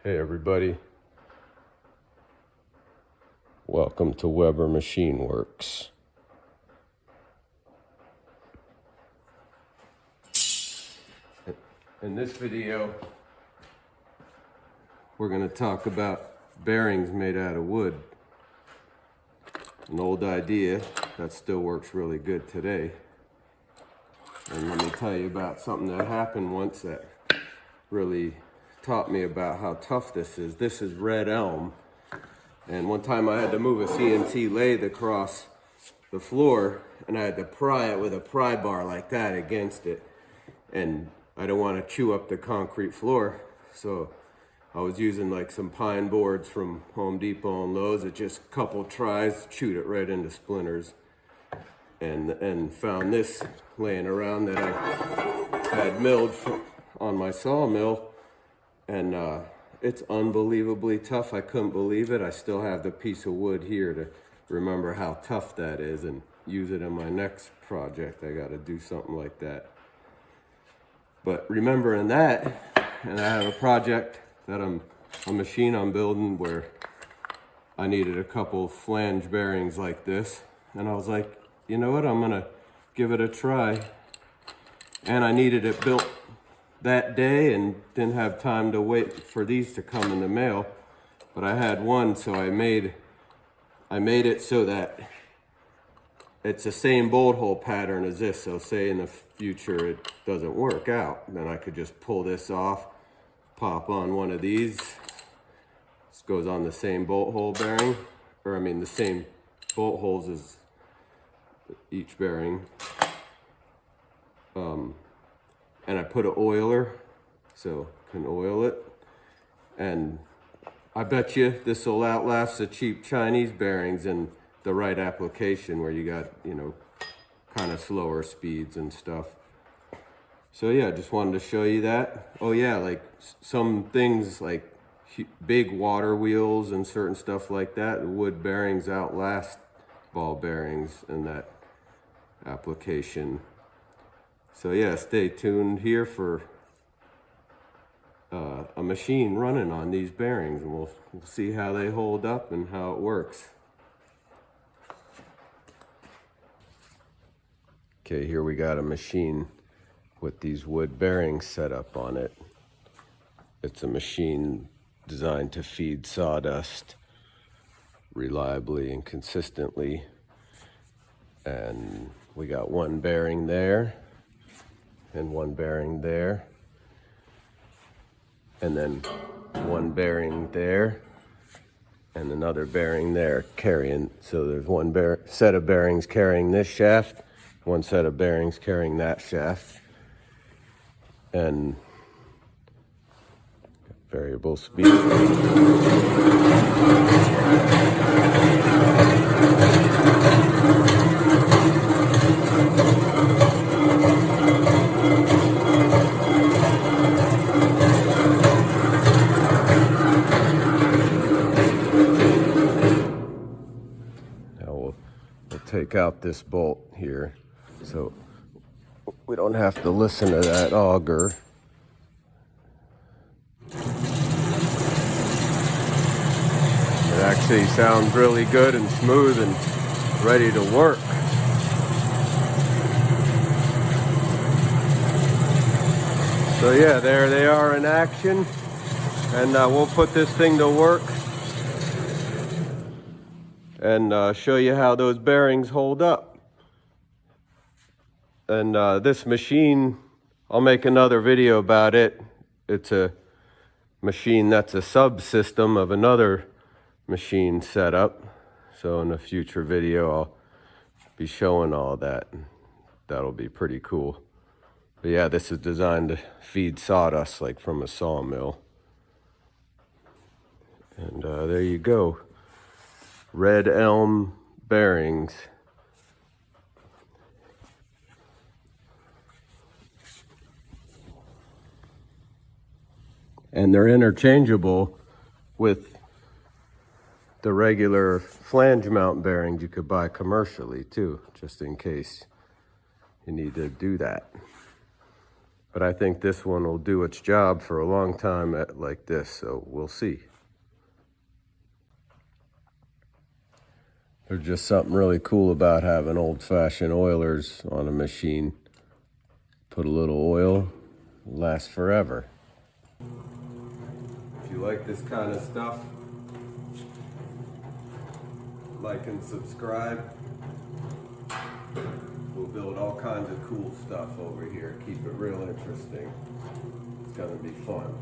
Hey everybody, welcome to Weber Machine Works. In this video, we're going to talk about bearings made out of wood. An old idea that still works really good today. And let me tell you about something that happened once that really taught me about how tough this is. This is red elm. And one time I had to move a CNC lathe across the floor and I had to pry it with a pry bar like that against it. And I don't want to chew up the concrete floor. So I was using like some pine boards from Home Depot and Lowe's. It just a couple tries, chewed it right into splinters. And found this laying around that I had milled on my sawmill. And it's unbelievably tough. I couldn't believe it. I still have the piece of wood here to remember how tough that is and use it in my next project. I got to do something like that. But remembering that, and I have a project that a machine I'm building where I needed a couple flange bearings like this. And I was like, you know what, I'm gonna give it a try. And I needed it built that day and didn't have time to wait for these to come in the mail. But I had one, so I made it so that it's the same bolt hole pattern as this. So say in the future it doesn't work out, then I could just pull this off, pop on one of these. This goes on the same bolt hole bearing, or I mean the same bolt holes as each bearing. And I put an oiler, so can oil it. And I bet you this will outlast the cheap Chinese bearings in the right application where you got, you know, kind of slower speeds and stuff. So yeah, just wanted to show you that. Oh yeah, like some things like big water wheels and certain stuff like that, wood bearings outlast ball bearings in that application. So yeah, stay tuned here for a machine running on these bearings, and we'll see how they hold up and how it works. Okay, here we got a machine with these wood bearings set up on it. It's a machine designed to feed sawdust reliably and consistently. And we got one bearing there and one bearing there, and then one bearing there and another bearing there carrying. So there's one set of bearings carrying this shaft, one set of bearings carrying that shaft, and variable speed. Now we'll take out this bolt here so we don't have to listen to that auger. It actually sounds really good and smooth and ready to work. So yeah, there they are in action, and we'll put this thing to work and show you how those bearings hold up. And this machine, I'll make another video about it. It's a machine that's a subsystem of another machine setup. So in a future video, I'll be showing all that. That'll be pretty cool. But yeah, this is designed to feed sawdust like from a sawmill. And there you go. Red elm bearings. And they're interchangeable with the regular flange mount bearings you could buy commercially too, just in case you need to do that. But I think this one will do its job for a long time like this, so we'll see. There's just something really cool about having old-fashioned oilers on a machine. Put a little oil, lasts forever. If you like this kind of stuff, like and subscribe. We'll build all kinds of cool stuff over here. Keep it real interesting. It's gonna be fun.